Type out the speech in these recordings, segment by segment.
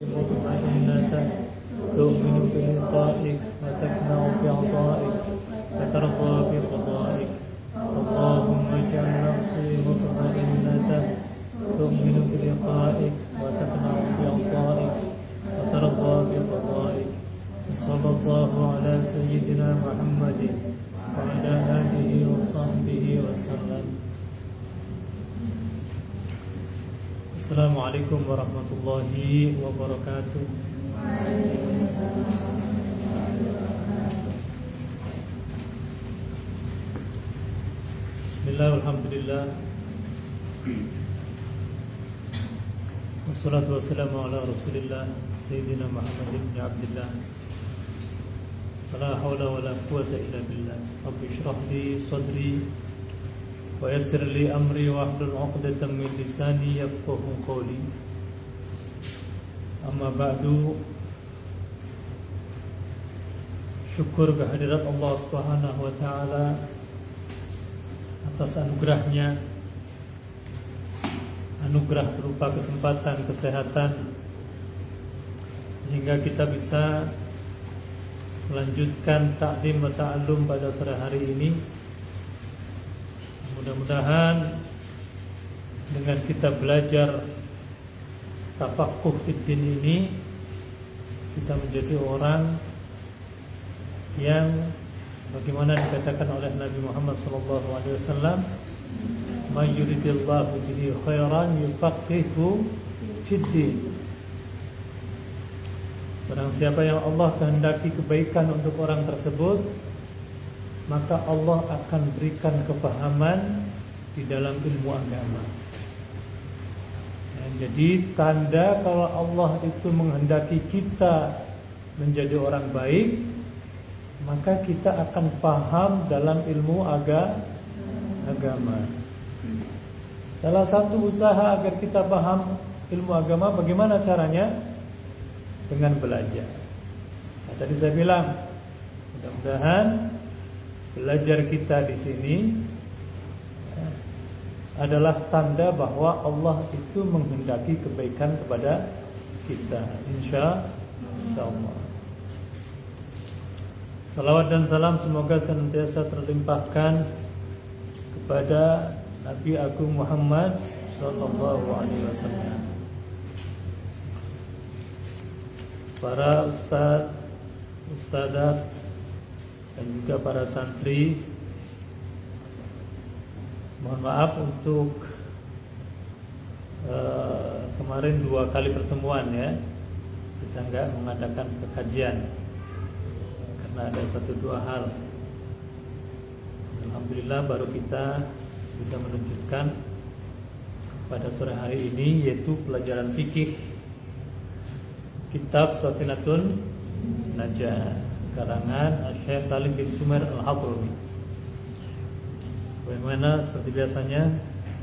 مطمئنة تؤمن بلقائك وتقنع بعطائك وترضى بقضائك. اللهم اجعل نفسي مطمئنة تؤمن بلقائك وتقنع بعطائك وترضى بقضائك. صلى الله على سيدنا محمد وعلى آله وصحبه وسلم. Assalamualaikum warahmatullahi wabarakatuh. Bismillah, alhamdulillah, wassalatu wassalamu ala rasulillah Sayyidina Muhammad ibn Abdillah. La hawla wa la quwata illa billah. Rabbi shrah li sadri wa yassir li amri wa hlul 'uqdatam min lisani yafqahu qawli. Amma ba'du. Syukur kehadirat Allah Subhanahu wa taala atas anugerahnya, anugerah berupa kesempatan, kesehatan, sehingga kita bisa melanjutkan ta'lim wa ta'allum pada sore hari ini. Mudah-mudahan dengan kita belajar tafaqquh fiddin ini, kita menjadi orang yang sebagaimana dikatakan oleh Nabi Muhammad SAW, "May yuridillahu bihi khairan yufaqihu fiddin." Barang siapa yang Allah kehendaki kebaikan untuk orang tersebut, maka Allah akan berikan kepahaman di dalam ilmu agama. Jadi tanda kalau Allah itu menghendaki kita menjadi orang baik, maka kita akan paham dalam ilmu agama. Salah satu usaha agar kita paham ilmu agama, bagaimana caranya? Dengan belajar. Nah, tadi saya bilang, mudah-mudahan belajar kita di sini adalah tanda bahwa Allah itu menghendaki kebaikan kepada kita, insya Allah. Salawat dan salam semoga senantiasa terlimpahkan kepada Nabi Agung Muhammad sallallahu alaihi wasallam, para ustadz, ustadzat, dan juga para santri. Mohon maaf untuk kemarin 2 kali pertemuan ya, kita enggak mengadakan kajian karena ada 1-2 hal. Alhamdulillah baru kita bisa menunjukkan pada sore hari ini, yaitu pelajaran fikih kitab Safinatun Najah karangan Syekh Salim bin Sumer Al-Hadrami. Sebagaimana seperti biasanya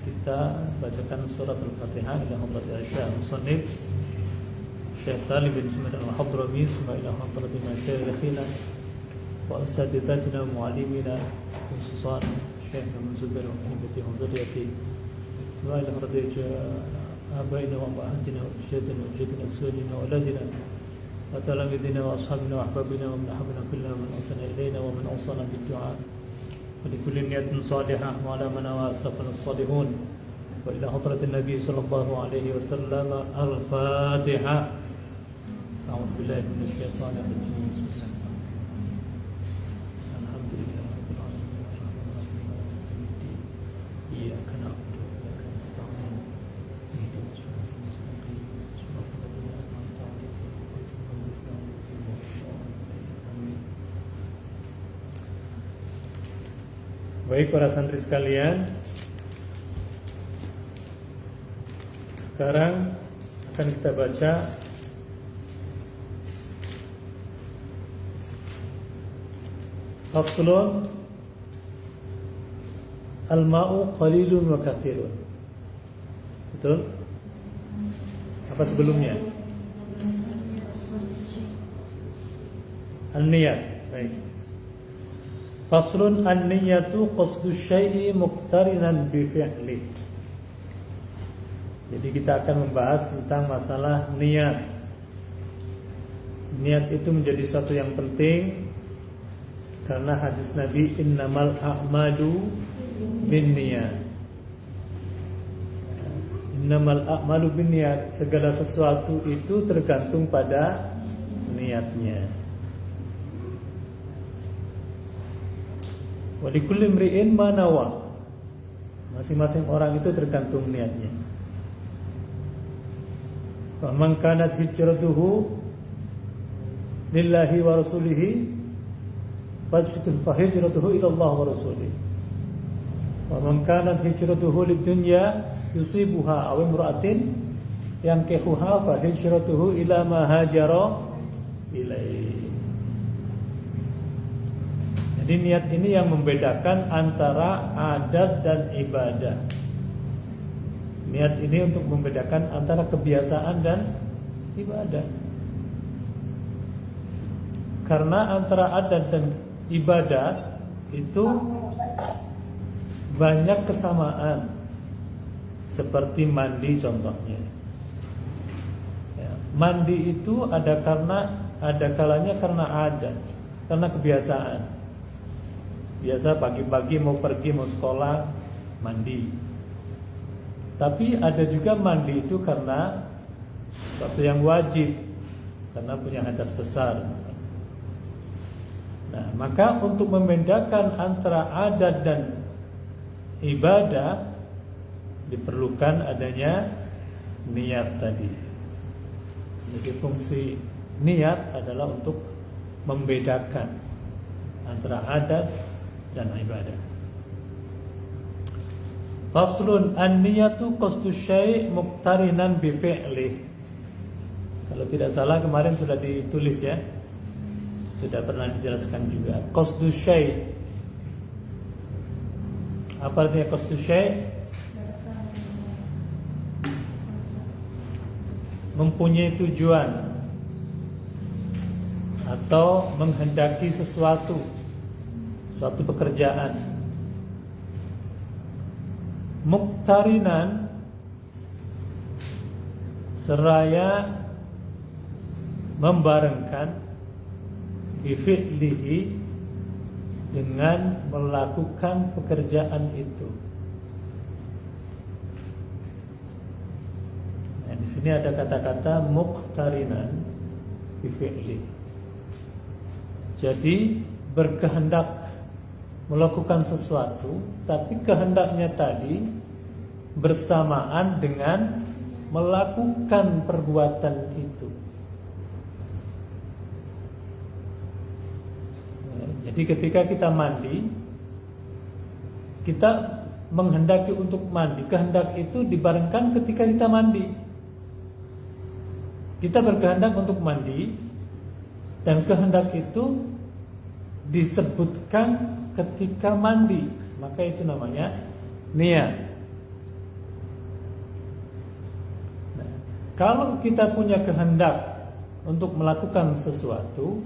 kita bacakan surat Al-Fatihah ila hadratil Syekh Musannif Syekh Salim bin Sumer Al-Hadrami, summa ila hadratil masyayikhina wa asatidatina muallimina, khususan Syekh Muhammad Zubair wa ahibati hudriyati, summa ila hadratil abaina wa ummahatina wa ajdadina wa jaddina wa aswajina wa auladina wa talamidina wa ashabina wa ahbabina wa man ahabbana fillah wa man ahsana ilayna wa man awsana bid-du'a wa li kulli niyatin salihah wa ala man aslafana as-salihun wa ila hadratin nabi sallallahu alaihi wasallam. Al-Fatihah. A'udzu billahi minasy syaithanir rajim. Alhamdulillah rabbil alamin. Iyyaka na'budu wa iyyaka nasta'in. Ihdinas siratal mustaqim. Shiratal ladzina an'amta 'alaihim. Baik para santri sekalian, sekarang akan kita baca Faslun Al-ma'u qalilun wa kathirun. Betul? Apa sebelumnya? An-niyat. Baik. Faslun an-niyatu qasdu syai'i muqtarinan bi fi'li. Jadi kita akan membahas tentang masalah niat. Niat itu menjadi sesuatu yang penting karena hadis Nabi innamal a'malu binniyat. Innamal a'malu binniyat, segala sesuatu itu tergantung pada niatnya. Wa likulli imri'in ma nawa. Masing-masing orang itu tergantung niatnya. Fa man kanat hijratuhu lillahi wa rasulihi fa hijratuhu ila Allah wa rasulihi. Wa man kanat hijratuhu lidunya yusibuha aw imra'atin yankihuha fa hijratuhu ila ma hajara ilaihi. Jadi niat ini yang membedakan antara adat dan ibadah. Niat ini untuk membedakan antara kebiasaan dan ibadah. Karena antara adat dan ibadah itu banyak kesamaan. Seperti mandi contohnya. Ya, mandi itu ada kalanya karena adat, karena kebiasaan. Biasa pagi-pagi mau pergi mau sekolah mandi. Tapi ada juga mandi itu karena sesuatu yang wajib, karena punya hadas besar. Nah, maka untuk membedakan antara adat dan ibadah diperlukan adanya niat tadi. Jadi fungsi niat adalah untuk membedakan antara adat dan ibadah. Faslun an-niyatu qasdu syai' muqtarinan bi fi'lih. Kalau tidak salah kemarin sudah ditulis ya. Sudah pernah dijelaskan juga. Qasdu syai'. Apa artinya qasdu syai'? Mempunyai tujuan atau menghendaki suatu pekerjaan. Muqtarinan seraya membarengkan bifi'lihi dengan melakukan pekerjaan itu. Nah, di sini ada kata-kata muqtarinan bifi'li. Jadi berkehendak melakukan sesuatu, tapi kehendaknya tadi bersamaan dengan melakukan perbuatan itu. Jadi ketika kita mandi, kita menghendaki untuk mandi. Kehendak itu dibarengkan ketika kita mandi. Kita berkehendak untuk mandi, dan kehendak itu disebutkan ketika mandi. Maka itu namanya niat. Nah, kalau kita punya kehendak untuk melakukan sesuatu,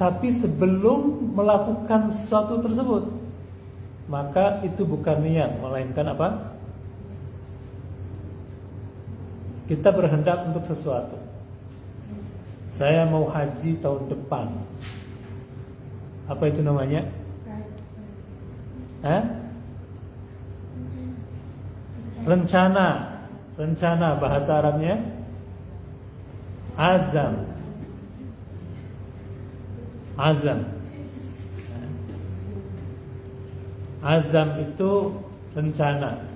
tapi sebelum melakukan sesuatu tersebut, maka itu bukan niat, melainkan apa? Kita berhendak untuk sesuatu. Saya mau haji tahun depan. Apa itu namanya? Rencana. Rencana bahasa Arabnya azam. Azam. Azam itu rencana.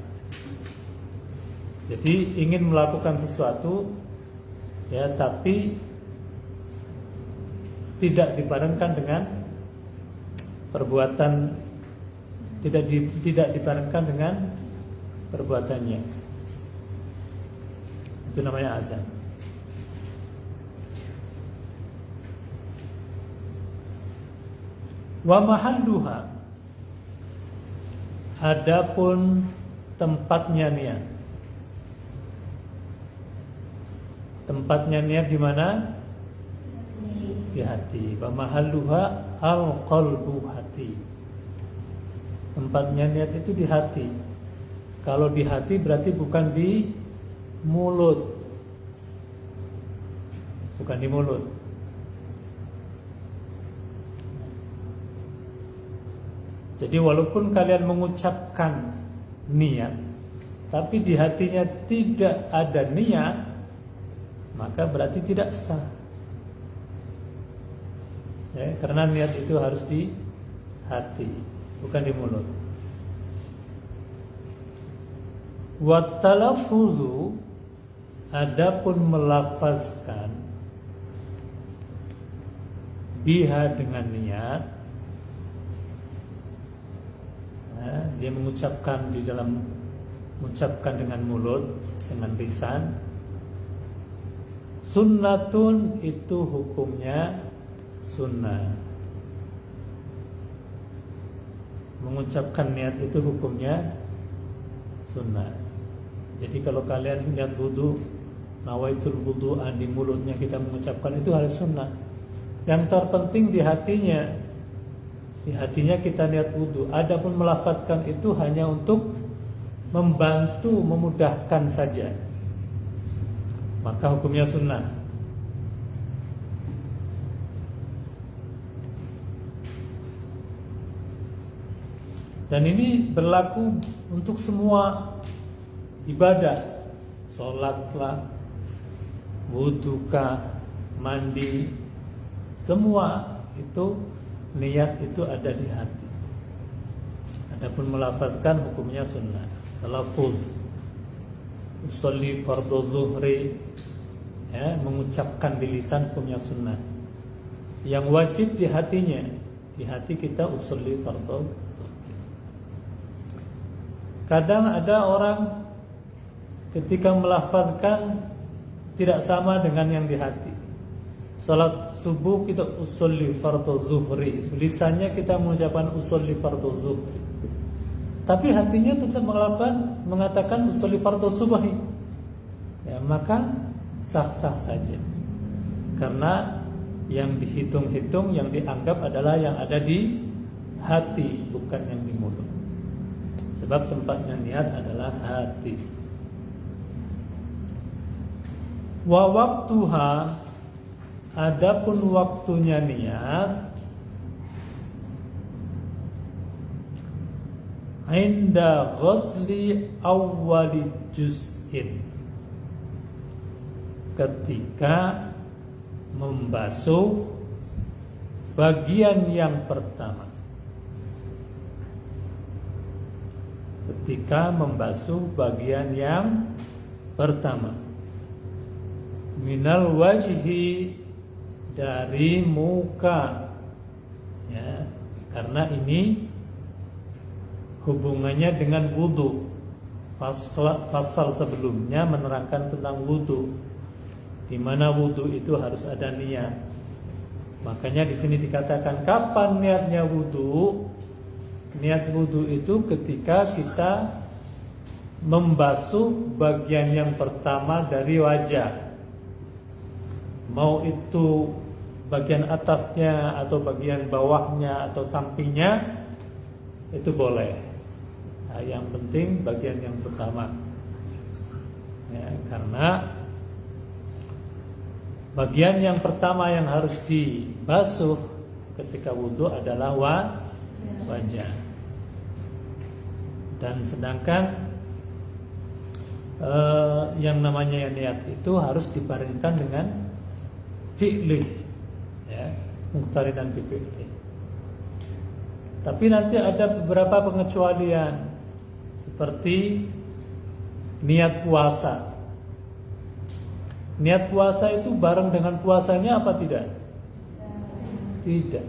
Jadi ingin melakukan sesuatu, ya, tapi tidak dibarengkan dengan perbuatan, tidak dibarengkan dengan perbuatannya. Itu namanya azam. Wa mahalluha, adapun tempatnya niat. Tempatnya niat di mana? Di hati. Wa mahalluha al-qalbu, hati. Tempatnya niat itu di hati. Kalau di hati berarti bukan di mulut. bukan di mulut. Jadi walaupun kalian mengucapkan niat, tapi di hatinya tidak ada niat, maka berarti tidak sah. Ya, karena niat itu harus di hati, bukan di mulut. Wa talaffuzu, adapun melafazkan biha dengan niat, ya, dia mengucapkan di dalam mengucapkan dengan mulut, dengan lisan. Sunnatun, itu hukumnya sunnah. Mengucapkan niat itu hukumnya sunnah. Jadi kalau kalian niat wudu, nawaitul wudu'a, di mulutnya kita mengucapkan, itu harus sunnah. Yang terpenting di hatinya. Di hatinya kita niat wudu. Adapun melafadzkan itu hanya untuk membantu, memudahkan saja, maka hukumnya sunnah. Dan ini berlaku untuk semua ibadah, sholatlah, wudukah, mandi, semua itu niat itu ada di hati. Adapun melafazkan hukumnya sunnah. Talaffuz, usolli fardhu zuhri, ya, mengucapkan di lisan hukumnya sunnah. Yang wajib di hatinya, di hati kita usolli fardhu zuhri. Kadang ada orang ketika melafazkan tidak sama dengan yang di hati. Salat subuh kita usolli fardhu zuhri, lisannya kita mengucapkan usolli fardhu zuhri, tapi hatinya tetap mengatakan usolli fardhu subhi. Ya, maka sah-sah saja. Karena yang dihitung-hitung, yang dianggap adalah yang ada di hati, bukan yang di mulut. Sebab tempatnya niat adalah hati. Wa waktuha, adapun waktunya niat, inda ghusli awwali juz'in, ketika membasuh bagian yang pertama. Ketika membasuh bagian yang pertama. Minal wajhi, dari muka, ya, karena ini hubungannya dengan wudu. Pasal sebelumnya menerangkan tentang wudu, di mana wudu itu harus ada niat. Makanya di sini dikatakan kapan niatnya wudu? Niat wudu itu ketika kita membasuh bagian yang pertama dari wajah. Mau itu bagian atasnya atau bagian bawahnya atau sampingnya, itu boleh. Nah, yang penting bagian yang pertama, ya, karena bagian yang pertama yang harus dibasuh ketika wudu adalah wajah. Dan sedangkan yang namanya niat itu harus dibarengkan dengan fi'li, ya, muqtarinan bi fi'li. Tapi nanti ada beberapa pengecualian, seperti niat puasa. Niat puasa itu bareng dengan puasanya apa tidak? Tidak.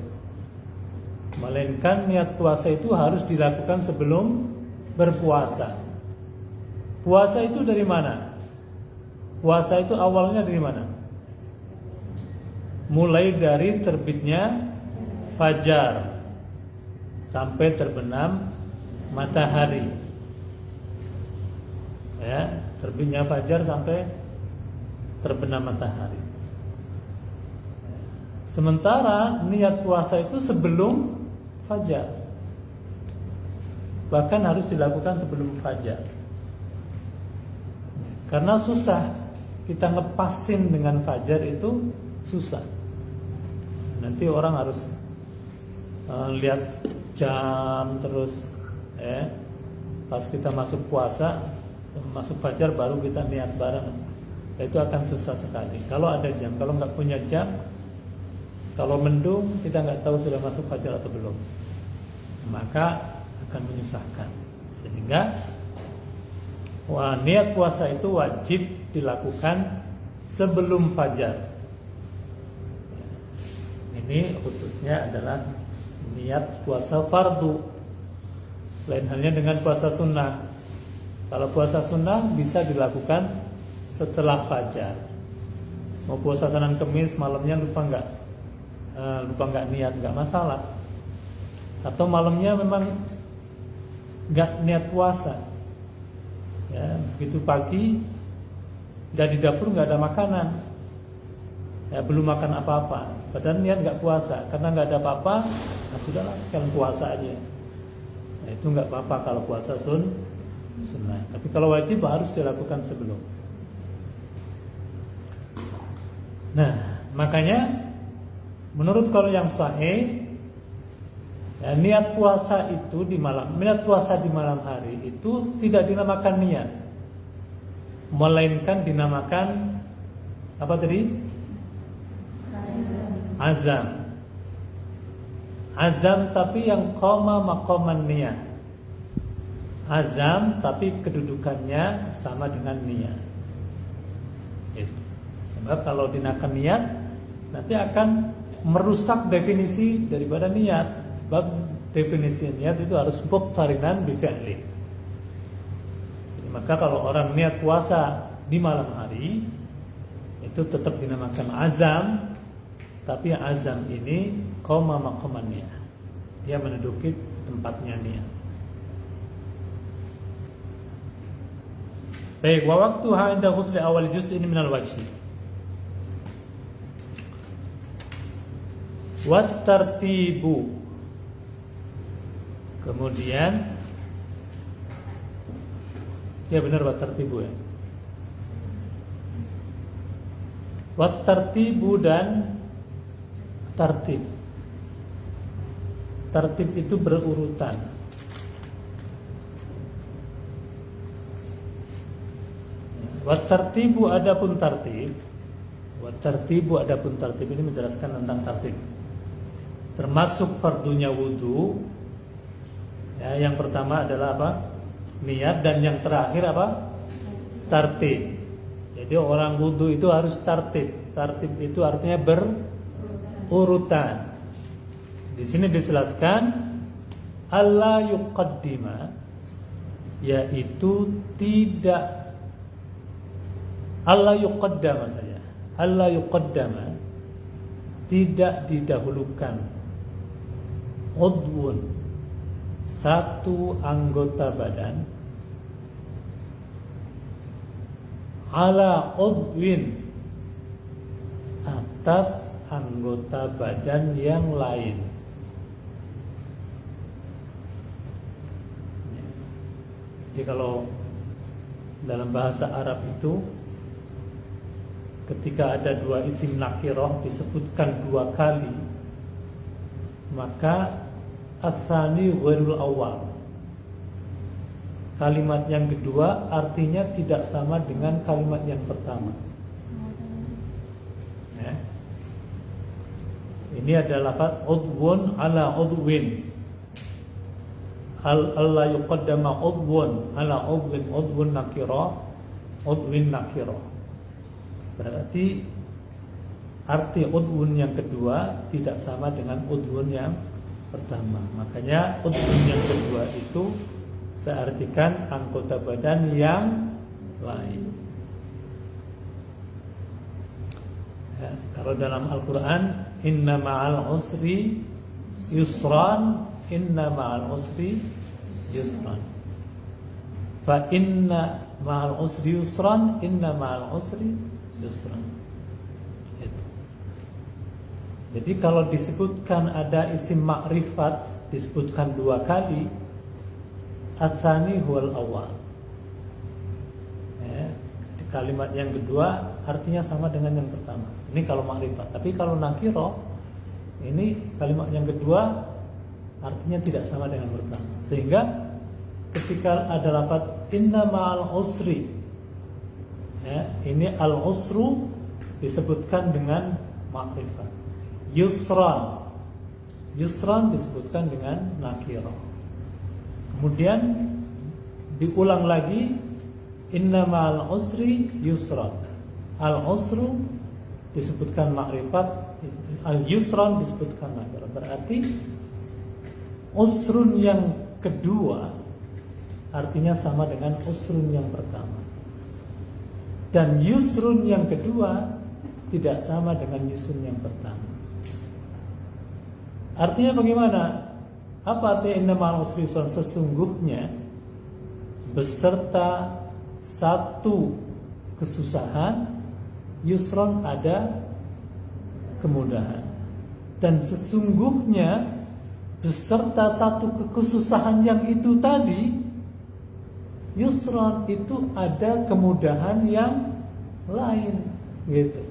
Melainkan niat puasa itu harus dilakukan sebelum berpuasa. Puasa itu dari mana? Puasa itu awalnya dari mana? Mulai dari terbitnya fajar sampai terbenam matahari. Ya, terbitnya fajar sampai terbenam matahari. Sementara niat puasa itu sebelum fajar. Bahkan harus dilakukan sebelum fajar. Karena susah kita ngepasin dengan fajar itu susah. Nanti orang harus lihat jam terus, pas kita masuk puasa, masuk fajar baru kita niat bareng. Itu akan susah sekali. Kalau ada jam, kalau nggak punya jam, kalau mendung kita nggak tahu sudah masuk fajar atau belum, maka akan menyusahkan. Sehingga niat puasa itu wajib dilakukan sebelum fajar. Ini khususnya adalah niat puasa fardu. Lain halnya dengan puasa sunnah. Kalau puasa sunnah bisa dilakukan setelah fajar. Mau puasa Senin Kemis malamnya lupa nggak niat, nggak masalah. Atau malamnya memang nggak niat puasa, ya begitu pagi udah di dapur nggak ada makanan, ya belum makan apa-apa, padahal niat nggak puasa karena nggak ada apa-apa, nah sudahlah sekalian puasa aja. Nah, itu nggak apa-apa kalau puasa sunnah. Tapi kalau wajib harus dilakukan sebelum. Nah, makanya menurut kalau yang sahih, ya, niat puasa di malam hari itu tidak dinamakan niat, melainkan dinamakan apa tadi? Azam. Azam tapi yang qoma maqaman niat. Azam tapi kedudukannya sama dengan niat. Sebab kalau dinamakan niat nanti akan merusak definisi daripada niat. Sebab definisi niat itu harus muqtarinan bi fi'li. Maka kalau orang niat puasa di malam hari itu tetap dinamakan azam, tapi azam ini qoma maqaman niat. Dia menduduki tempatnya niat. Baik, wa waqtuha inda ghusli awal juz' ini minal wajhi. Wa tartibu. Kemudian ya benar wa tartibu ya. Wa tartibu dan tartib. Tartib itu berurutan. Wat tartibu adapun tartib. Wat tartibu adapun tartib ini menjelaskan tentang tartib. Termasuk fardunya wudu. Ya, yang pertama adalah apa? Niat, dan yang terakhir apa? Tartib. Jadi orang wudu itu harus tartib. Tartib itu artinya berurutan. Di sini dijelaskan alla yuqaddima, yaitu tidak Allah yuqaddama saja. Allah yuqaddama, tidak didahulukan udwun, satu anggota badan, ala udwin, atas anggota badan yang lain. Jadi kalau dalam bahasa Arab itu ketika ada dua isim nakirah disebutkan dua kali, maka ats-tsani ghairul awwal. Kalimat yang kedua artinya tidak sama dengan kalimat yang pertama. Ya. Ini adalah lafaz udwun ala udwin. Allah yuqaddama udwun ala udwin, udwun nakirah, udwin nakirah. Berarti arti udwun yang kedua tidak sama dengan udwun yang pertama. Makanya udwun yang kedua itu saya artikan anggota badan yang lain. Ya, kalau dalam Al-Quran, inna ma'al usri yusran, inna ma'al usri yusran. Fa inna ma'al usri yusran, inna ma'al usri yusran. Itu. Jadi kalau disebutkan ada isim ma'rifat disebutkan dua kali, ats-tsani huwal awwal. Ya, di kalimat yang kedua artinya sama dengan yang pertama. Ini kalau makrifat. Tapi kalau nakiro, ini kalimat yang kedua artinya tidak sama dengan pertama. Sehingga ketika ada lafaz inna ma'al usri, ya, ini al usru disebutkan dengan makrifat. Yusran disebutkan dengan nakiro. Kemudian diulang lagi inna ma'al usri yusra. Al usru disebutkan makrifat, al yusran disebutkan nakiro. Berarti usrun yang kedua artinya sama dengan usrun yang pertama. Dan yusrun yang kedua tidak sama dengan yusrun yang pertama. Artinya bagaimana? Apa artinya inna ma'al usri yusran? Sesungguhnya beserta satu kesusahan yusron ada kemudahan. Dan sesungguhnya beserta satu kesusahan yang itu tadi yusron itu ada kemudahan yang lain gitu.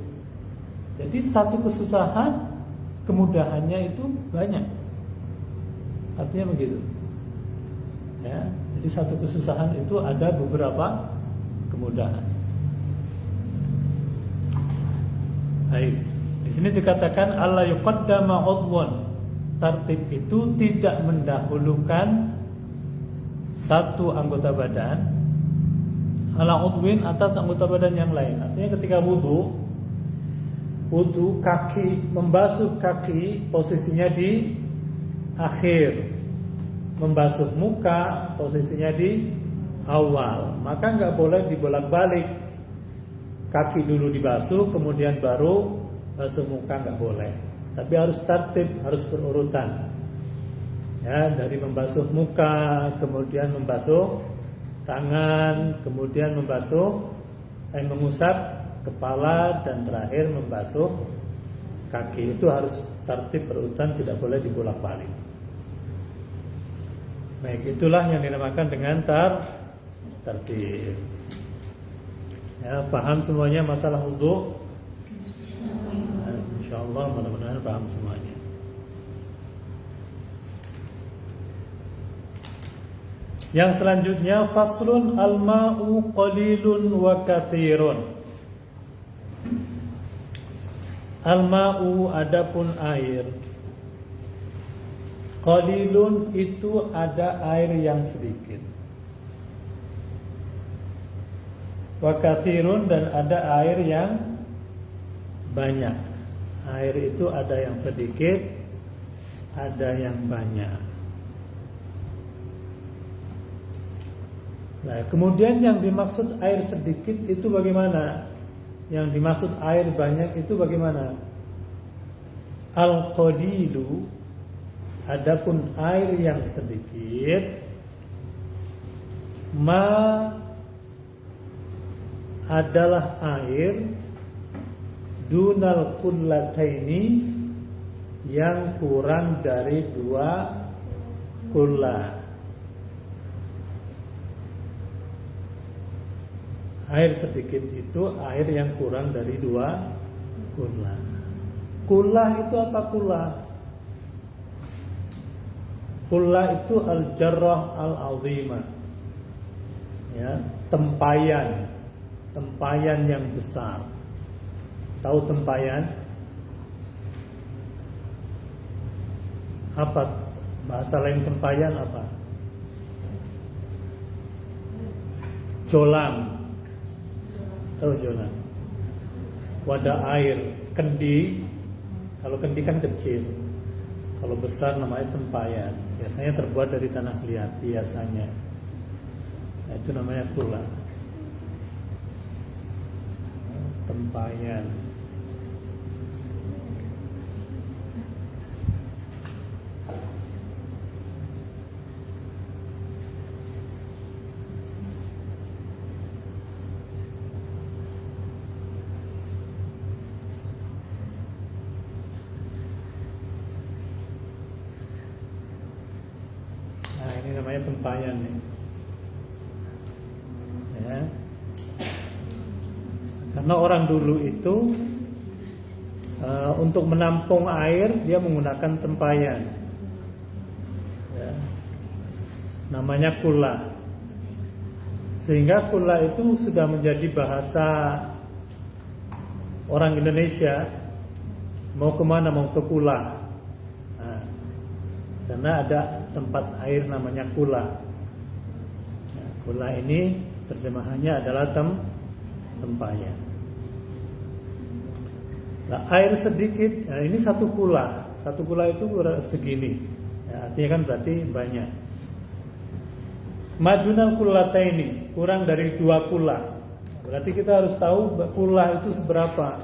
Jadi satu kesusahan kemudahannya itu banyak. Artinya begitu. Ya, jadi satu kesusahan itu ada beberapa kemudahan. Baik. Di sini dikatakan alla yuqaddama udwan. Tartib itu tidak mendahulukan satu anggota badan ala udwin atas anggota badan yang lain. Artinya ketika wudu kaki, membasuh kaki posisinya di akhir, membasuh muka posisinya di awal. Maka nggak boleh dibolak-balik. Kaki dulu dibasuh, kemudian baru basuh muka, nggak boleh. Tapi harus tertib, harus berurutan. Ya, dari membasuh muka, kemudian membasuh tangan, kemudian mengusap kepala, dan terakhir membasuh kaki. Itu harus tertib berurutan, tidak boleh dibolak-balik. Baik, itulah yang dinamakan dengan tertib. Ya, paham semuanya masalah wudu? Insyaallah mudah-mudahan paham semuanya. Yang selanjutnya faslun al-ma'u qalilun wa katsirun. Al-ma'u adapun air. Qalilun itu ada air yang sedikit. Wa katsirun dan ada air yang banyak. Air itu ada yang sedikit, ada yang banyak. Nah, kemudian yang dimaksud air sedikit itu bagaimana? Yang dimaksud air banyak itu bagaimana? Al-qalilu, adapun air yang sedikit, ma adalah air dunal kullataini, yang kurang dari 2 kullah. Air sedikit itu air yang kurang dari 2 kullah. Kullah itu apa kullah? Kullah itu al-jarrah al-azimah. Ya, tempayan yang besar. Tahu tempayan? Apa bahasa lain tempayan apa? Jolang. Tahu jolang? Wadah air, kendi. Kalau kendi kan kecil. Kalau besar namanya tempayan. Biasanya terbuat dari tanah liat biasanya. Nah, itu namanya kula. Tempayan. Nah, ini namanya tempayan nih. Ya. Akan Karena orang dulu itu untuk menampung air dia menggunakan tempayan, ya, namanya kula. Sehingga kula itu sudah menjadi bahasa orang Indonesia, mau kemana, mau ke kula. Nah, karena ada tempat air namanya kula. Nah, kula ini terjemahannya adalah tempayan. Nah, air sedikit, nah ini satu kula itu segini, ya, artinya kan berarti banyak. Madunal kullataini, kurang dari 2 kula. Berarti kita harus tahu kula itu seberapa.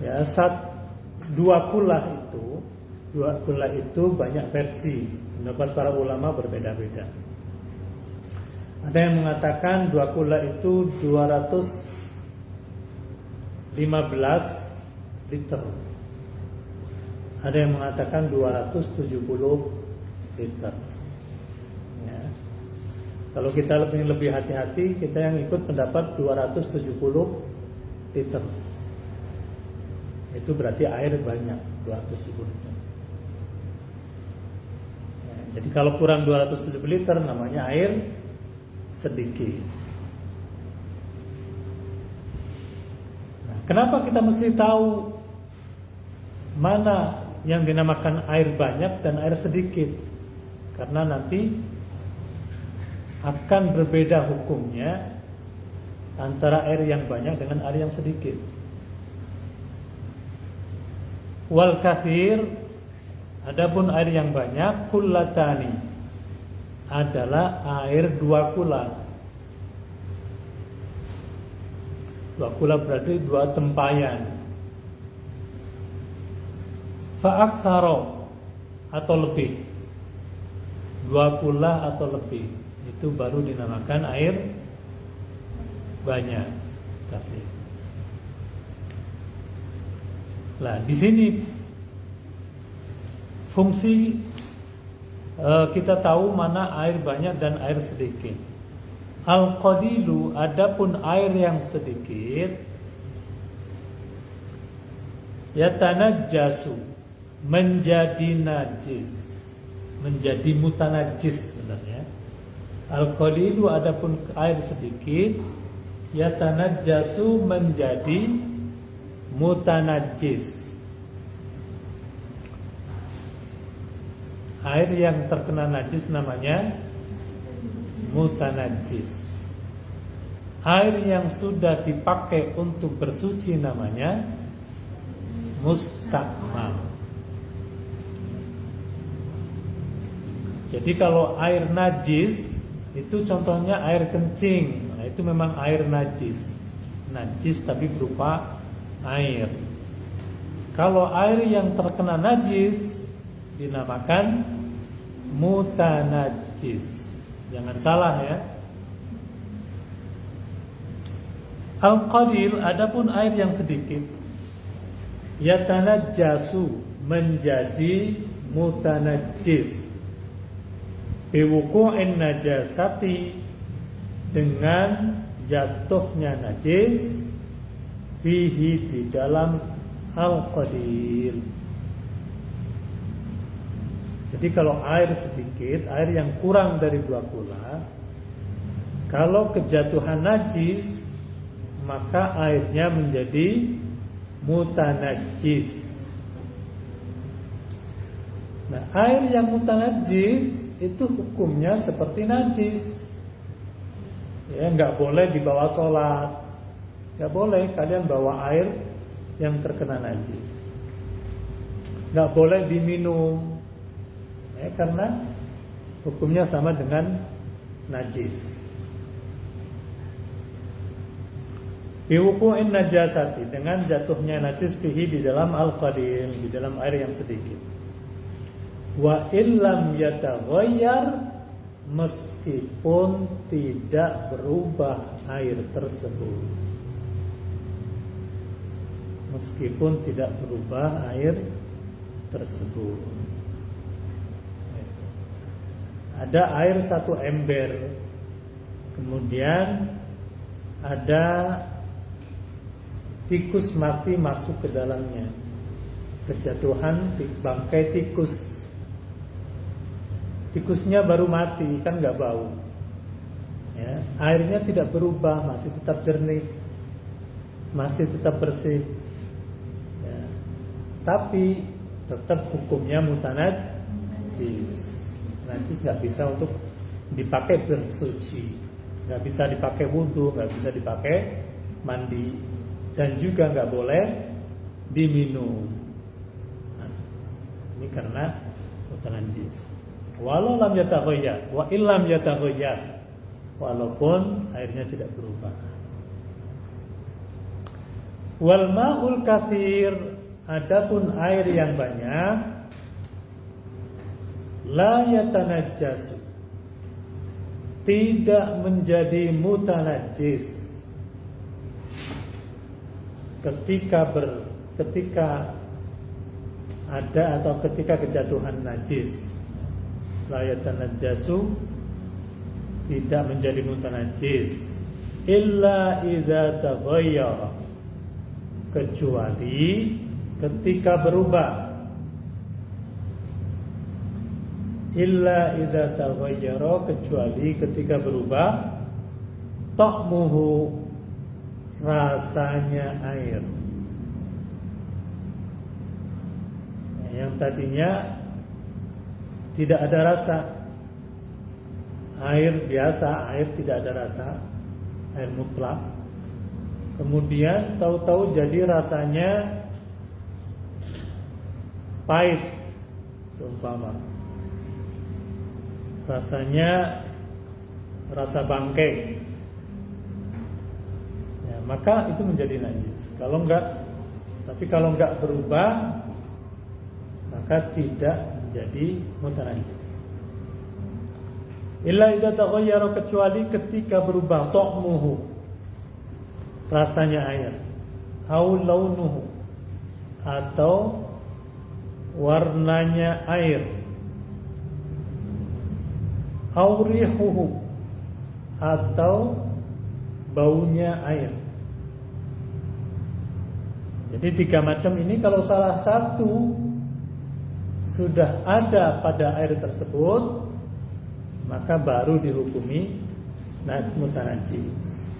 Ya, 2 kula itu banyak versi. Pendapat para ulama berbeda-beda. Ada yang mengatakan 2 kula itu 215 liter. Ada yang mengatakan 270 liter. Ya. Kalau kita lebih hati-hati, kita yang ikut pendapat 270 liter. Itu berarti air banyak, 270 liter. Ya, jadi kalau kurang 270 liter namanya air sedikit. Nah, kenapa kita mesti tahu mana yang dinamakan air banyak dan air sedikit? Karena nanti akan berbeda hukumnya antara air yang banyak dengan air yang sedikit. Wal kathir, adapun air yang banyak, kullatani, adalah air 2 kula. 2 kula berarti 2 tempayan. Fa'aktsaro, atau lebih, 2 kula atau lebih, itu baru dinamakan air banyak. Tapi, nah di sini fungsi kita tahu mana air banyak dan air sedikit. Al-qadilu, adapun air yang sedikit, yatanajjasu, menjadi najis, menjadi mutanajis sebenarnya. Al-qalilu, adapun air sedikit, yatanajjasu, menjadi mutanajis. Air yang terkena najis namanya mutanajis. Air yang sudah dipakai untuk bersuci namanya mustakmal. Jadi kalau air najis itu contohnya air kencing, nah itu memang air najis. Najis tapi berupa air. Kalau air yang terkena najis dinamakan mutanajis. Jangan salah ya. Al-qalil, adapun air yang sedikit, yatanajjasu, menjadi mutanajis, biwuqu'in najasati, dengan jatuhnya najis, fihi, di dalam al-qalil. Jadi kalau air sedikit, air yang kurang dari 2 kula, kalau kejatuhan najis, maka airnya menjadi mutanajis. Nah, air yang mutanajis itu hukumnya seperti najis. Ya, nggak boleh dibawa sholat, nggak boleh kalian bawa air yang terkena najis, nggak boleh diminum. Ya, karena hukumnya sama dengan najis. Biwuqu'in najasati, dengan jatuhnya najis fihi, di dalam al-qalil, di dalam air yang sedikit. Wa illam yataghayyar, meskipun tidak berubah air tersebut. Meskipun tidak berubah air tersebut. Ada air 1 ember, kemudian ada tikus mati masuk ke dalamnya, kejatuhan bangkai tikus. Tikusnya baru mati, kan nggak bau, ya, airnya tidak berubah, masih tetap jernih, masih tetap bersih, ya. Tapi tetap hukumnya mutanajis. Najis nggak bisa untuk dipakai bersuci, nggak bisa dipakai wudhu, nggak bisa dipakai mandi, dan juga nggak boleh diminum. Nah, ini karena mutanajis. Walau lam yataghayyar, wa illam yataghayyar, walaupun airnya tidak berubah. Wal ma'ul katsir, adapun air yang banyak, la yatanajjasu, tidak menjadi mutanajis ketika ada atau ketika kejatuhan najis. La yatanajjasu, tidak menjadi mutanajis, illa idza taghayyara, kecuali ketika berubah. Illa idza taghayyara, kecuali ketika berubah, ta'muhu, rasanya air. Yang tadinya tidak ada rasa, air biasa, air tidak ada rasa, air mutlak. Kemudian tahu-tahu jadi rasanya pahit, seumpama rasanya rasa bangkai, ya, maka itu menjadi najis. Tapi kalau enggak berubah, maka tidak menjadi mutanajis. Illa idza taghayyara, kecuali ketika berubah, ta'muhu, rasanya air, au launuhu, atau warnanya air, au rihuhu, atau baunya air. Jadi 3 macam ini, kalau salah satu sudah ada pada air tersebut, maka baru dihukumi mutanajis.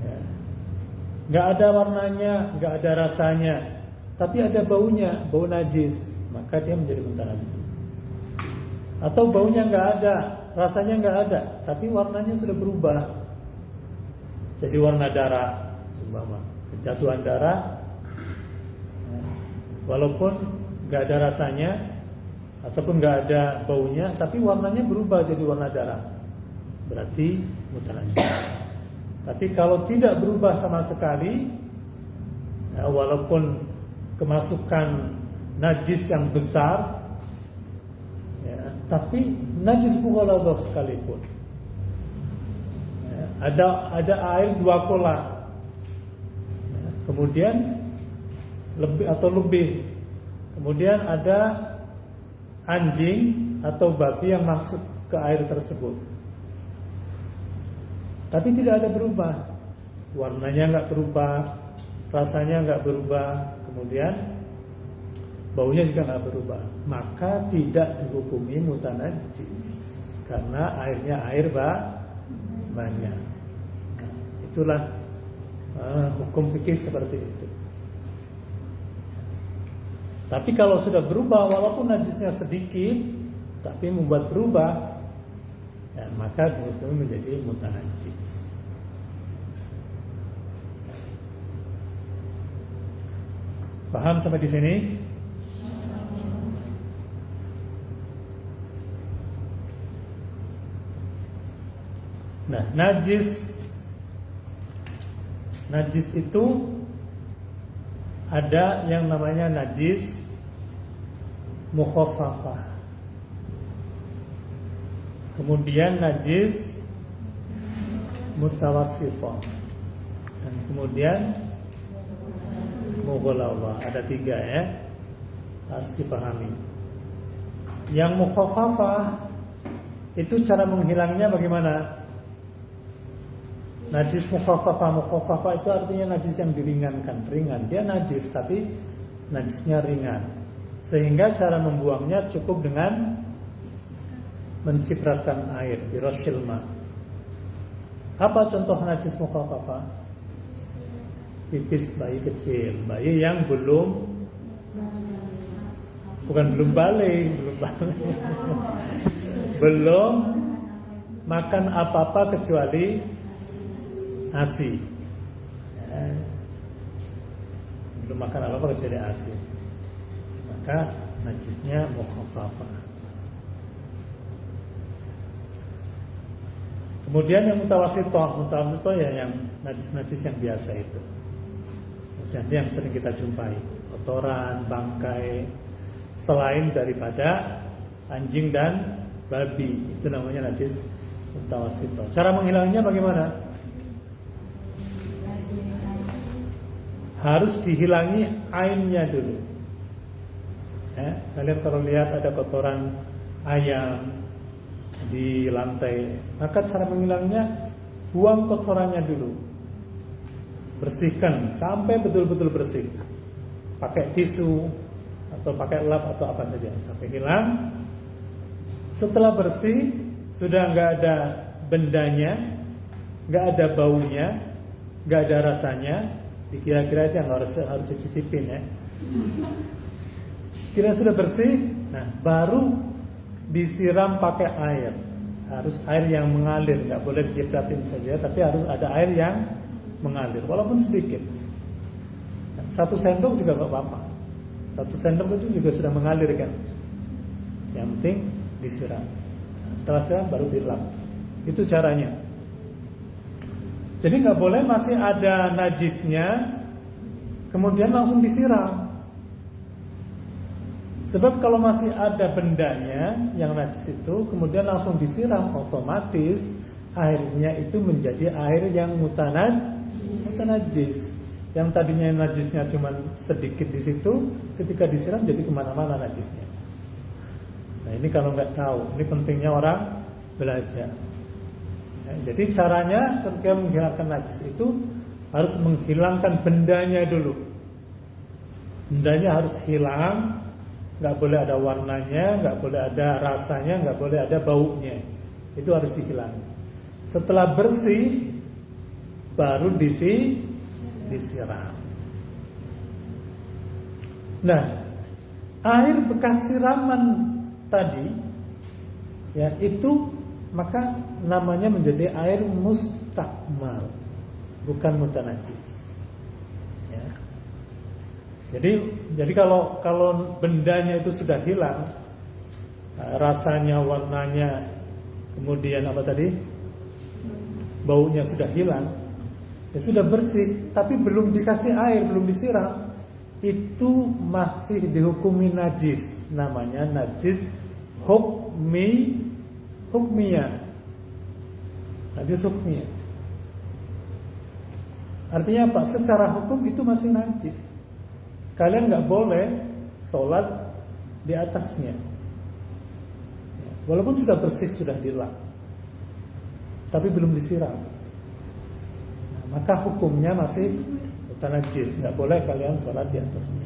Ya. Gak ada warnanya, gak ada rasanya, tapi ada baunya, bau najis, maka dia menjadi mutanajis. Atau baunya gak ada, rasanya gak ada, tapi warnanya sudah berubah, jadi warna darah, seumpama kejatuhan darah, walaupun gak ada rasanya ataupun gak ada baunya, tapi warnanya berubah jadi warna darah, berarti mutanajis. Tapi kalau tidak berubah sama sekali, ya, walaupun kemasukan najis yang besar, ya, tapi najis mughalladhah sekalipun, ya, ada air 2 kola, ya, kemudian lebih, kemudian ada anjing atau babi yang masuk ke air tersebut, tapi tidak ada berubah, warnanya nggak berubah, rasanya nggak berubah, kemudian baunya juga nggak berubah, maka tidak dihukumi mutanajis karena airnya air banyak. Nah, itulah hukum fikih seperti itu. Tapi kalau sudah berubah, walaupun najisnya sedikit, tapi membuat berubah, ya, maka dihukumi menjadi mutanajis. Paham sampai di sini? Nah, najis itu ada yang namanya najis mukhaffafah, kemudian najis mutawassithah, dan kemudian mughalladhah. Ada 3 ya, harus dipahami. Yang mukhaffafah itu cara menghilangnya bagaimana? Najis mukhafafah itu artinya najis yang diringankan, ringan. Dia najis tapi najisnya ringan. Sehingga cara membuangnya cukup dengan mencipratan air, birashil ma. Apa contoh najis mukhafafah? Pipis bayi kecil, bayi yang belum balik, belum makan apa-apa kecuali ASI. Belum makan apa-apa kecuali ASI. Maka najisnya mukhafafah. Kemudian yang mutawasithah ya yang najis-najis yang biasa itu. Maksudnya yang sering kita jumpai, kotoran, bangkai, selain daripada anjing dan babi, itu namanya najis mutawasithah. Cara menghilangnya bagaimana? Harus dihilangi ainnya dulu. Kalian kalau lihat ada kotoran ayam di lantai, maka cara menghilangnya buang kotorannya dulu, bersihkan sampai betul-betul bersih, pakai tisu atau pakai lap atau apa saja sampai hilang. Setelah bersih, sudah nggak ada bendanya, nggak ada baunya, nggak ada rasanya. Dikira-kira aja, nggak harus dicicipin ya. Kira sudah bersih, nah baru disiram pakai air. Harus air yang mengalir, nggak boleh dicipratin saja, tapi harus ada air yang mengalir, walaupun sedikit. 1 sendok juga nggak apa-apa. 1 sendok itu juga sudah mengalir kan. Yang penting disiram. Setelah siram baru dilap. Itu caranya. Jadi nggak boleh masih ada najisnya kemudian langsung disiram. Sebab kalau masih ada bendanya yang najis itu kemudian langsung disiram, otomatis airnya itu menjadi air yang mutanajis. Yang tadinya najisnya cuma sedikit di situ, ketika disiram jadi kemana-mana najisnya. Nah ini kalau nggak tahu, ini pentingnya orang belajar. Jadi caranya ketika menghilangkan najis itu harus menghilangkan bendanya dulu. Bendanya harus hilang, nggak boleh ada warnanya, nggak boleh ada rasanya, nggak boleh ada baunya. Itu harus dihilangkan. Setelah bersih, baru disiram. Nah, air bekas siraman tadi, ya itu maka namanya menjadi air mustakmal, bukan mutanajis. Ya. Jadi kalau bendanya itu sudah hilang, rasanya, warnanya, kemudian apa tadi, baunya sudah hilang, ya sudah bersih, tapi belum dikasih air, belum disiram, itu masih dihukumi najis, namanya najis hukmiyah. Najis hukmiyah. Artinya apa? Secara hukum itu masih najis. Kalian nggak boleh sholat di atasnya, walaupun sudah bersih, sudah dilap, tapi belum disiram. Nah, maka hukumnya masih najis, nggak boleh kalian sholat di atasnya.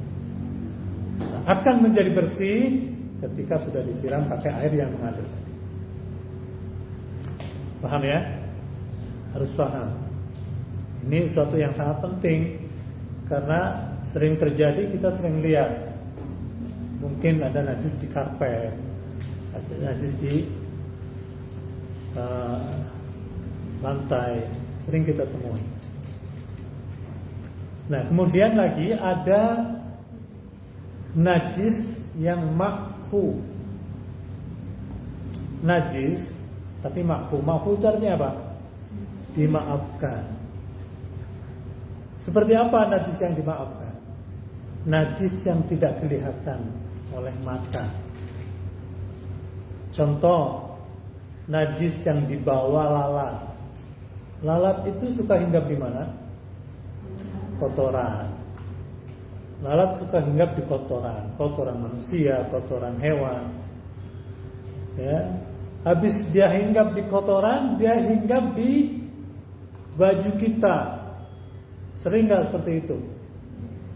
Nah, akan menjadi bersih ketika sudah disiram pakai air yang mengalir. Paham ya? Harus paham. Ini suatu yang sangat penting karena sering terjadi, kita sering lihat mungkin ada najis di karpet, ada najis di lantai, sering kita temui. Nah, kemudian lagi ada najis yang makfu. Najis tapi makfu. Makfu itu artinya apa? Dimaafkan. Seperti apa najis yang dimaafkan? Najis yang tidak kelihatan oleh mata. Contoh, najis yang dibawa lalat. Lalat itu suka hinggap di mana? Kotoran. Lalat suka hinggap di kotoran, kotoran manusia, kotoran hewan. Ya, habis dia hinggap di kotoran, dia hinggap di baju kita. Sering nggak seperti itu?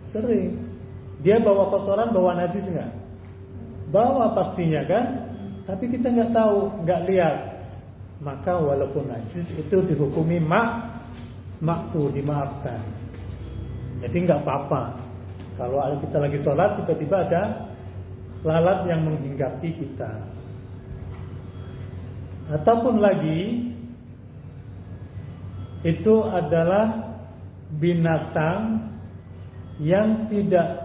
Sering. Dia bawa kotoran, bawa najis nggak? Bawa pastinya kan? Tapi kita nggak tahu, nggak lihat. Maka walaupun najis itu dihukumi makruh, dimaafkan. Jadi nggak apa-apa. Kalau kita lagi sholat tiba-tiba ada lalat yang menghinggapi kita. Ataupun lagi itu adalah binatang yang tidak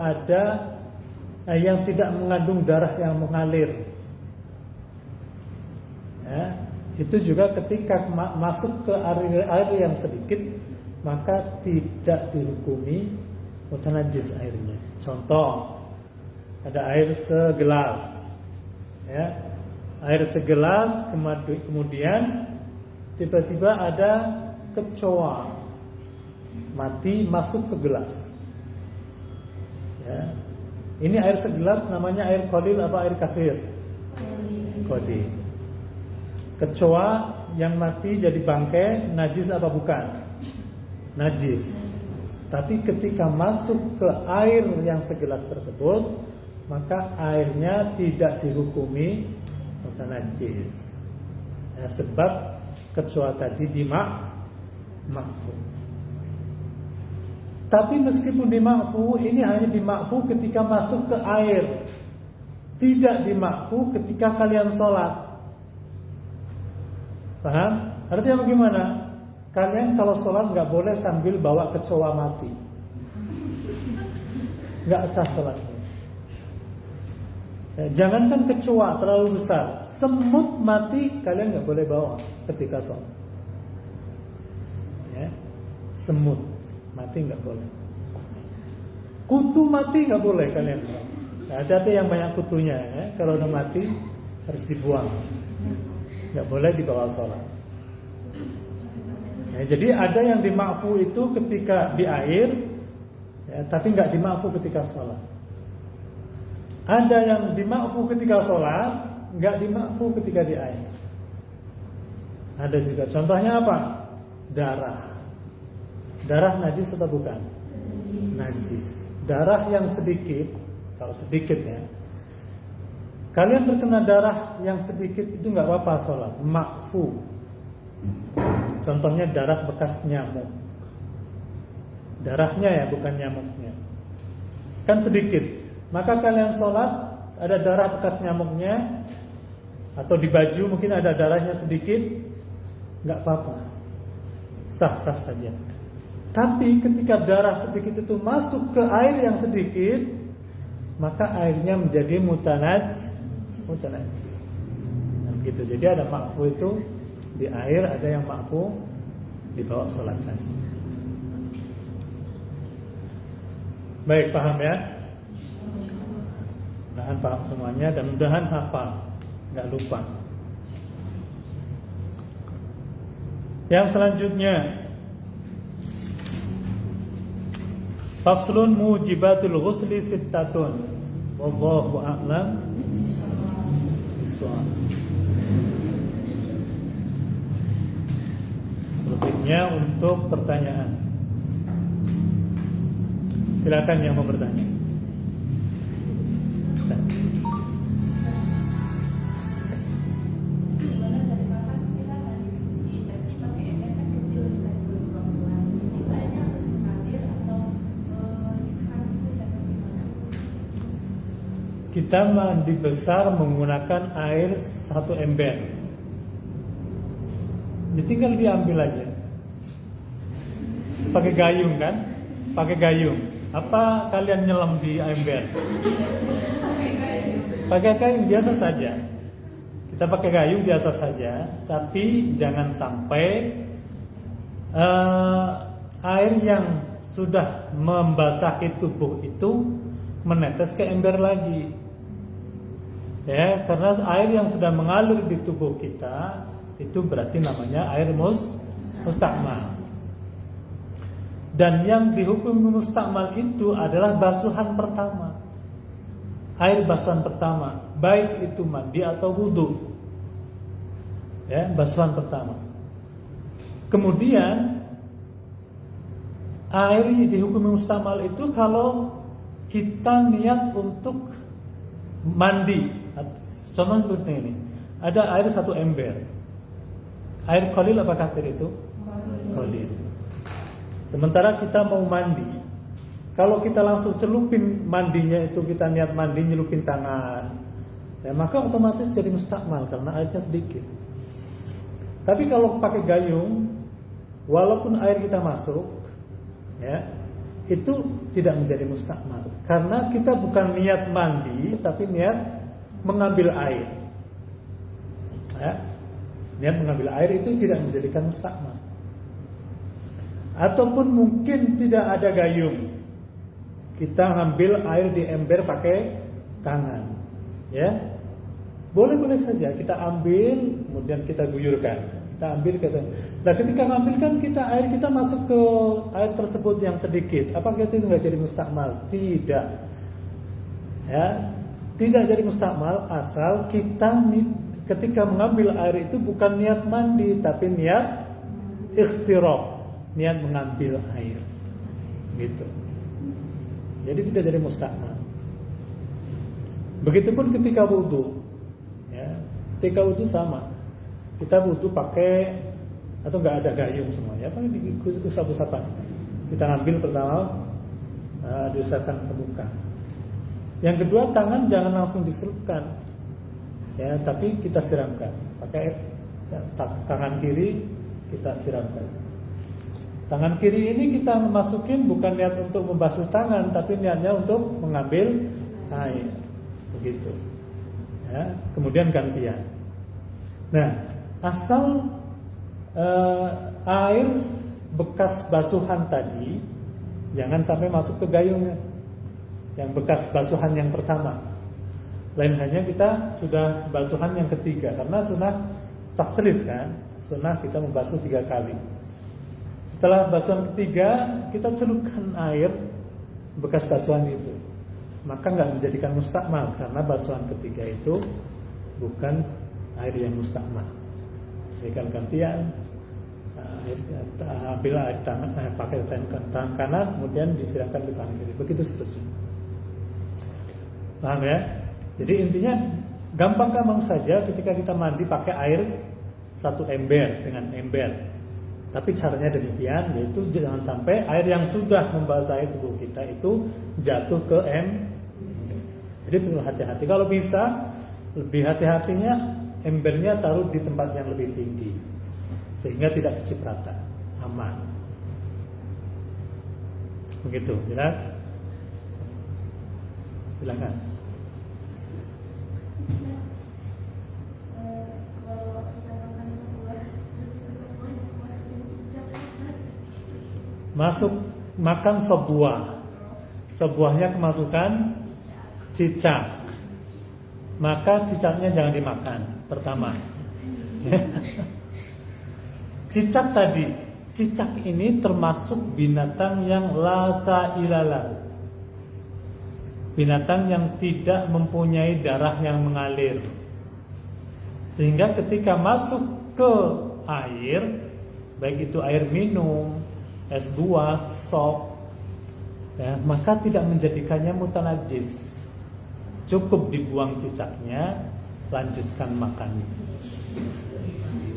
mengandung darah yang mengalir. Ya, itu juga ketika masuk ke air yang sedikit, maka tidak dihukumi mutanajis airnya. Contoh, ada air segelas, ya, air segelas, kemudian tiba-tiba ada kecoa mati masuk ke gelas. Ya, ini air segelas, namanya air qalil apa air kathir? Qalil. Kecoa yang mati jadi bangkai, najis apa bukan? Najis. Tapi ketika masuk ke air yang segelas tersebut, maka airnya tidak dihukumi mutanajis. Ya, sebab kecoa tadi dimakfu. Tapi meskipun dimakfu, ini hanya dimakfu ketika masuk ke air, tidak dimakfu ketika kalian sholat. Paham? Artinya bagaimana? Kalian kalau sholat nggak boleh sambil bawa kecoa mati, nggak sah sholatnya. Ya, jangankan kecoa terlalu besar, semut mati kalian nggak boleh bawa ketika sholat. Ya, semut mati nggak boleh. Kutu mati nggak boleh kalian bawa. Ada yang banyak kutunya, ya. Kalau udah mati harus dibuang, nggak boleh dibawa sholat. Ya, jadi ada yang dimakfu itu ketika di air, ya, tapi nggak dimakfu ketika sholat. Ada yang dimakfu ketika sholat, nggak dimakfu ketika di air. Ada juga. Contohnya apa? Darah. Darah najis atau bukan? Najis. Darah yang sedikit, kalau sedikit ya, kalian terkena darah yang sedikit itu nggak apa-apa sholat, makfu. Contohnya darah bekas nyamuk. Darahnya ya, bukan nyamuknya. Kan sedikit. Maka kalian sholat, ada darah bekas nyamuknya, atau di baju mungkin ada darahnya sedikit, nggak apa-apa, sah-sah saja. Tapi ketika darah sedikit itu masuk ke air yang sedikit, maka airnya menjadi mutanajis. Nah, begitu. Jadi ada makfu itu di air, ada yang makfu dibawa sholat saja. Baik, paham ya? Mudah-mudahan paham semuanya dan mudah-mudahan hafal, nggak lupa. Yang selanjutnya, faslun mujibatul ghusli sittatun. Wallahu a'lam bishawab. Selanjutnya untuk pertanyaan. Silakan yang mau bertanya. Kita mandi besar menggunakan air 1 ember. Jadi tinggal diambil aja. Pakai gayung kan? Pakai gayung. Apa kalian nyelam di ember? Pakai gayung biasa saja. Kita pakai gayung biasa saja, tapi jangan sampai air yang sudah membasahi tubuh itu menetes ke ember lagi. Ya, karena air yang sudah mengalir di tubuh kita itu berarti namanya air mustakmal. Dan yang dihukum mustakmal itu adalah basuhan pertama. Air basuhan pertama, baik itu mandi atau wudu. Ya, basuhan pertama. Kemudian air dihukumi mustamal itu kalau kita niat untuk mandi. Contoh seperti ini, ada air 1 ember. Air qalil apa kafir itu? Qalil. Sementara kita mau mandi, kalau kita langsung celupin mandinya itu, kita niat mandi nyelupin tangan, ya maka otomatis jadi mustakmal karena airnya sedikit. Tapi kalau pakai gayung, walaupun air kita masuk, ya itu tidak menjadi mustakmal karena kita bukan niat mandi, tapi niat mengambil air. Ya, niat mengambil air itu tidak menjadikan mustakmal. Ataupun mungkin tidak ada gayung, kita ngambil air di ember pakai tangan, ya boleh saja kita ambil, kemudian kita guyurkan, kita ambil kita. Nah ketika ngambil kan air kita masuk ke air tersebut yang sedikit, apakah itu nggak jadi mustakmal? Tidak, ya tidak jadi mustakmal asal kita ketika mengambil air itu bukan niat mandi, tapi niat ikhtiraf, niat mengambil air, gitu. Jadi tidak jadi mustakmal. Begitupun ketika wudu, ya, ketika wudu sama. Kita wudu pakai atau nggak ada gayung semuanya, pakai diusap-usapan. Kita ambil pertama, diusapkan ke muka. Yang kedua, tangan jangan langsung diselupkan, ya, tapi kita siramkan. Pakai tangan kiri kita siramkan. Tangan kiri ini kita memasukin bukan niat untuk membasuh tangan, tapi niatnya untuk mengambil air, begitu. Ya, kemudian gantian. Nah, asal air bekas basuhan tadi jangan sampai masuk ke gayungnya, yang bekas basuhan yang pertama. Lain hanya kita sudah basuhan yang ketiga, karena sunnah takhlis kan, sunnah kita membasuh 3 kali. Setelah basuhan ketiga, kita celupkan air bekas basuhan itu, maka nggak menjadikan mustakmal karena basuhan ketiga itu bukan air yang mustakmal. Jadikan gantian, ambil air tangan, pakai tangan kanan, kemudian disiramkan ke tangan kiri. Begitu seterusnya. Paham ya? Jadi intinya gampang-gampang saja ketika kita mandi pakai air 1 ember dengan ember. Tapi caranya demikian, yaitu jangan sampai air yang sudah membasahi tubuh kita itu jatuh ke ember. Jadi perlu hati-hati. Kalau bisa, lebih hati-hatinya embernya taruh di tempat yang lebih tinggi, sehingga tidak kecipratan, aman. Begitu, jelas? Silakan. Masuk makan sebuahnya kemasukan cicak, maka cicaknya jangan dimakan pertama. Cicak ini termasuk binatang yang la sailala, binatang yang tidak mempunyai darah yang mengalir, sehingga ketika masuk ke air, baik itu air minum, es buah, sop, ya, maka tidak menjadikannya mutanajis. Cukup dibuang cicaknya, lanjutkan makan.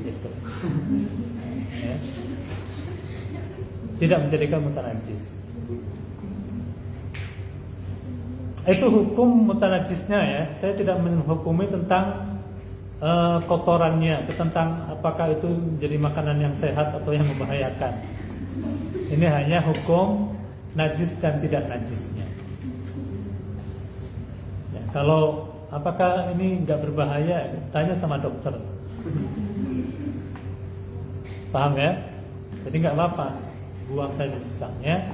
Gitu. Ya. Tidak menjadikan mutanajis. Itu hukum mutanajisnya ya. Saya tidak menghukumi tentang kotorannya, tentang apakah itu menjadi makanan yang sehat atau yang membahayakan. Ini hanya hukum najis dan tidak najisnya. Ya, kalau apakah ini nggak berbahaya, tanya sama dokter. Paham ya? Jadi nggak apa-apa, buang saja sisanya,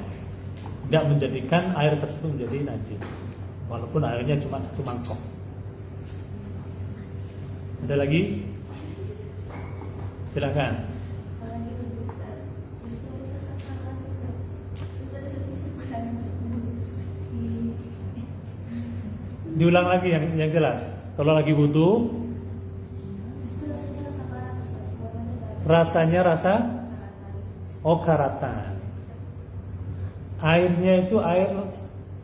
tidak menjadikan air tersebut menjadi najis, walaupun airnya cuma 1 mangkok. Ada lagi? Silakan. Diulang lagi yang jelas. Kalau lagi wudu, rasanya rasa karatan. airnya itu air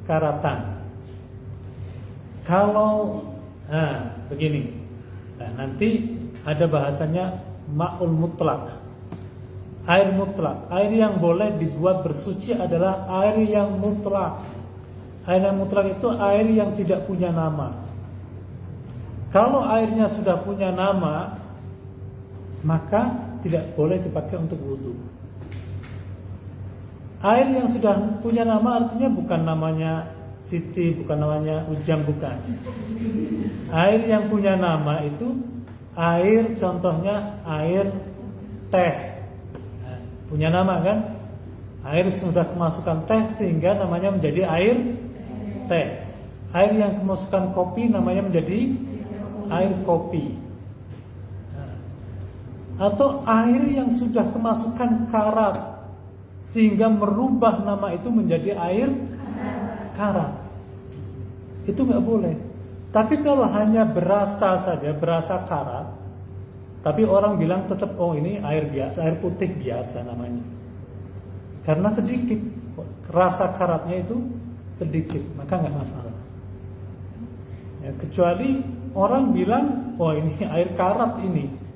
karatan. Kalau begini, nanti ada bahasanya ma'ul mutlak, air mutlak. Air yang boleh dibuat bersuci adalah air yang mutlak. Air yang mutlak itu air yang tidak punya nama. Kalau airnya sudah punya nama, maka tidak boleh dipakai untuk wudhu. Air yang sudah punya nama artinya bukan namanya Siti, bukan namanya Ujang, bukan. Air yang punya nama itu air, contohnya air teh. Punya nama kan? Air sudah kemasukan teh sehingga namanya menjadi air teh. Air yang kemasukan kopi namanya menjadi air kopi. Atau air yang sudah kemasukan karat sehingga merubah nama itu menjadi air karat. Itu nggak boleh. Tapi kalau hanya berasa saja, berasa karat, tapi orang bilang tetap, oh ini air biasa, air putih biasa namanya. Karena sedikit, rasa karatnya itu sedikit, maka nggak masalah. Ya, kecuali orang bilang, oh ini air karat ini.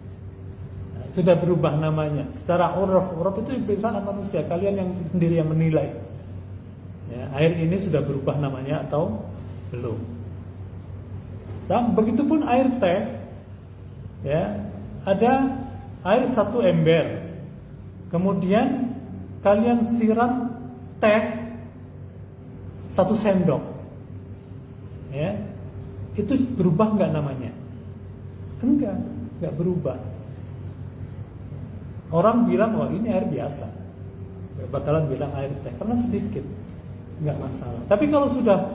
Sudah berubah namanya. Secara uruf itu biasanya manusia, kalian yang sendiri yang menilai. Ya, air ini sudah berubah namanya atau belum. Begitupun air teh. Ya, ada air 1 ember. Kemudian kalian siram teh 1 sendok. Ya. Itu berubah enggak namanya? Enggak berubah. Orang bilang, oh ini air biasa, bakalan bilang air teh karena sedikit, nggak masalah. Tapi kalau sudah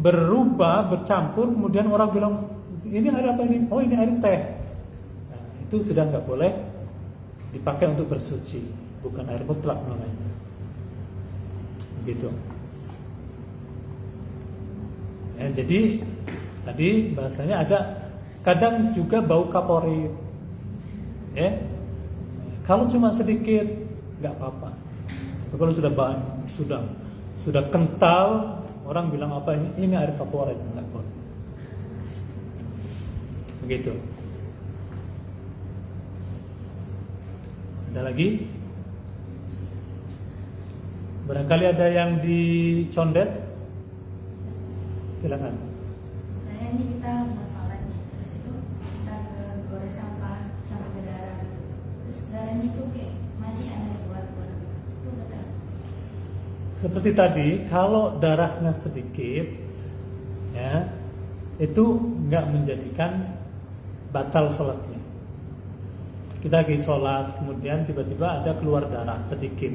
berubah, bercampur, kemudian orang bilang ini air apa ini? Oh ini air teh. Nah, itu sudah nggak boleh dipakai untuk bersuci, bukan air mutlak namanya. Begitu. Ya, jadi tadi bahasanya ada kadang juga bau kapori, ya. Kalau cuma sedikit nggak apa-apa. Tapi kalau sudah banyak, sudah kental, orang bilang apa ini air kaporit, nggak boleh. Begitu. Ada lagi? Barangkali ada yang dicondet? Silakan. Misalnya ini kita mau sholat nih, terus itu kita gores sampah sampai ke darah, terus darahnya itu kayak masih ada keluar-keluar, itu betul. Seperti tadi, kalau darahnya sedikit, ya, itu nggak menjadikan batal sholatnya. Kita lagi sholat, kemudian tiba-tiba ada keluar darah sedikit,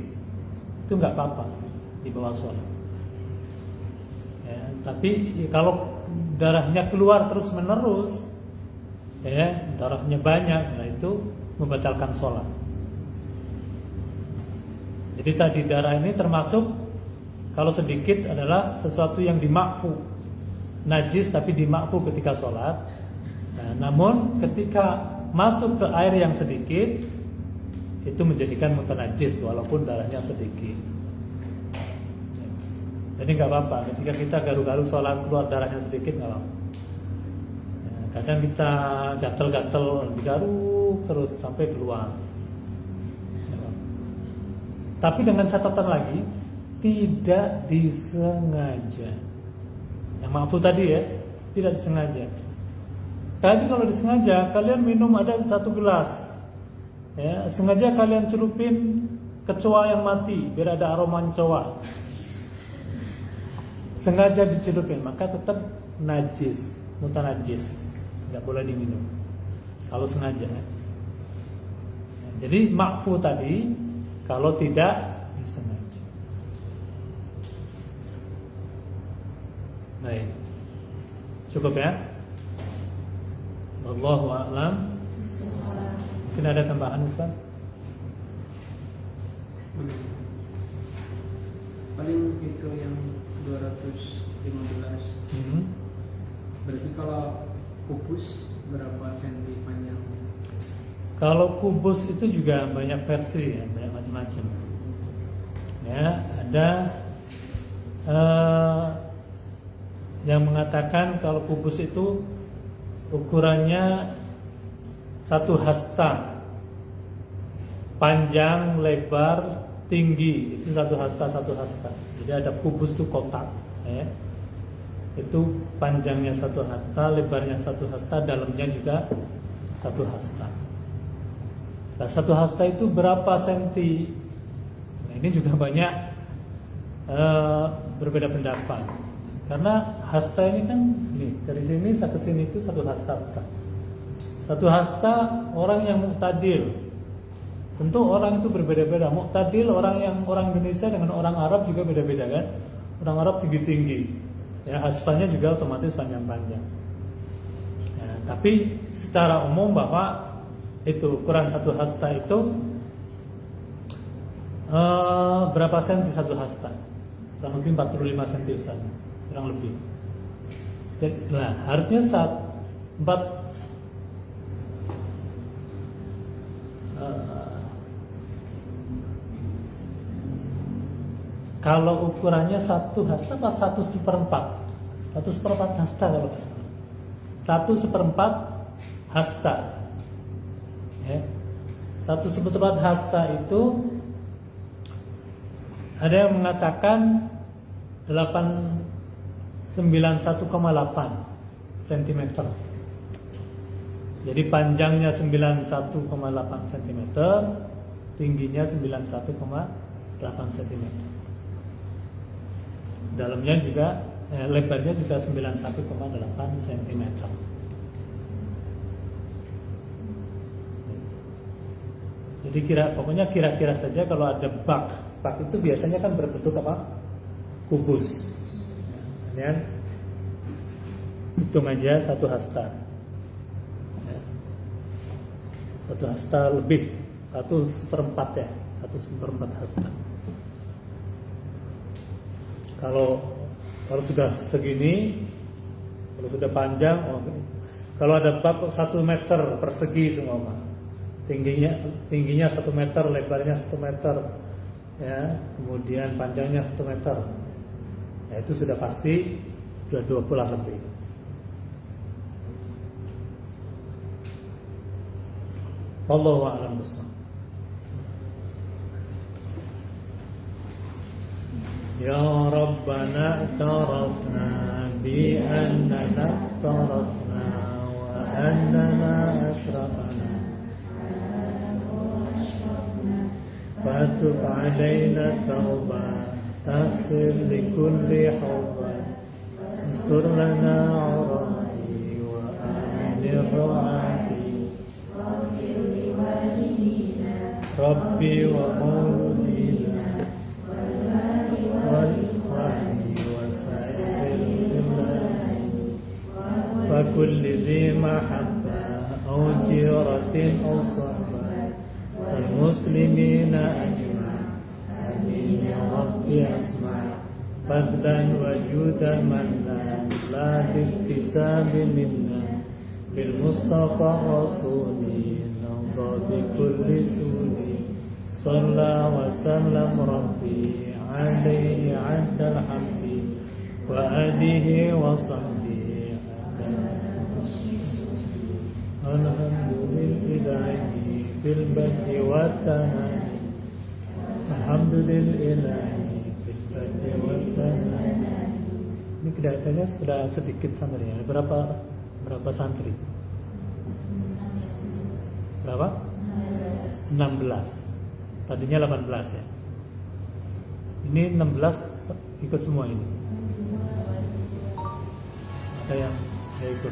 itu nggak apa-apa di bawah sholat. Ya, tapi kalau darahnya keluar terus menerus, ya, darahnya banyak, nah itu membatalkan sholat. Jadi tadi darah ini termasuk kalau sedikit adalah sesuatu yang dimakfu, najis tapi dimakfu ketika sholat. Nah, namun ketika masuk ke air yang sedikit, itu menjadikan mutanajis walaupun darahnya sedikit. Jadi nggak apa-apa ketika kita garu-garu sholat keluar darahnya sedikit, nggak apa-apa. Nah, kadang kita gatel-gatel digaruk terus sampai keluar. Tapi dengan catatan lagi, tidak disengaja. Yang maaf tadi ya, tidak disengaja. Tapi kalau disengaja, kalian minum ada 1 gelas, ya, sengaja kalian celupin kecoa yang mati biar ada aroma kecoa. Sengaja dicelupin, maka tetap najis, mutanajis, nggak boleh diminum. Kalau sengaja. Jadi makfu tadi, kalau tidak disengaja. Baik, cukup ya. Wallahu a'lam. Mungkin ada tambahan Ustaz? Paling itu yang 215. Berarti kalau kubus berapa senti panjangnya? Kalau kubus itu juga banyak versi ya, banyak macam-macam. Ya, ada yang mengatakan kalau kubus itu ukurannya 1 hasta, panjang, lebar, tinggi itu 1 hasta. Jadi ada kubus itu kotak, ya. Itu panjangnya 1 hasta, lebarnya 1 hasta, dalamnya juga 1 hasta. Nah, 1 hasta itu berapa senti? Nah, ini juga banyak berbeda pendapat. Karena hasta ini kan nih, dari sini ke sini itu 1 hasta. 1 hasta orang yang mu'tadil. Tentu orang itu berbeda-beda. Mu'tadil orang Indonesia dengan orang Arab juga beda-beda kan. Orang Arab tinggi-tinggi. Ya, hastanya juga otomatis panjang-panjang. Ya, tapi secara umum bahwa itu ukuran 1 hasta itu berapa senti 1 hasta? Kurang lebih 45 senti Ustaz. Kurang lebih. Nah, harusnya kalau ukurannya 1 hasta apa 1/4? 1/4 hasta kalau nggak salah. 1/4 hasta. Ya. 1/4 hasta itu ada yang mengatakan 91,8 cm. Jadi panjangnya 91,8 cm, tingginya 91,8 cm. Dalamnya juga lebarnya juga 91,8 cm. Jadi pokoknya kira-kira saja kalau ada bak itu biasanya kan berbentuk apa? Kubus. Ya. Hitung aja 1 hasta. 1 hasta lebih, 1/4 ya, 1/4 hasta. Kalau sudah segini, kalau sudah panjang, kalau ada bak 1 meter persegi semua, Pak. Tingginya 1 meter, lebarnya 1 meter, ya, kemudian panjangnya 1 meter. Ya, itu sudah pasti sudah 20 lebih. Wallahu a'lam bishawab. Ya Rabbana i'tarafna bi annana i'tarafna wa annana ashrafna fatub alaina tauba tasir likulli hawban astur lana aurati wa aminir ru'ati Rabbi wa mawlidina والإخوان وسائر البلاد وكل ذي محبة أو جيرة أو صحبة والمسلمين أجمع آمين يا رب اسمع فضلا وجودا منا لا باكتساب منا بالمصطفى الرسول نرضى بكل سود صلى وسلم ربي عليه عد الحمد وآله وصحبه الحمد لله في البدء والتنادي الحمد لله في البدء والتنادي. Ini kelihatannya sudah sedikit santrinya. Berapa santri? Berapa? 16. Tadinya 18 ya. Ini 16 ikut semua ini. Ada yang ikut.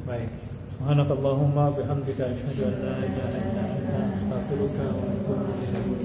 Baik. Subhanakallahumma bihamdika asyhadu an la ilaha illa anta astaghfiruka wa atubu ilaik.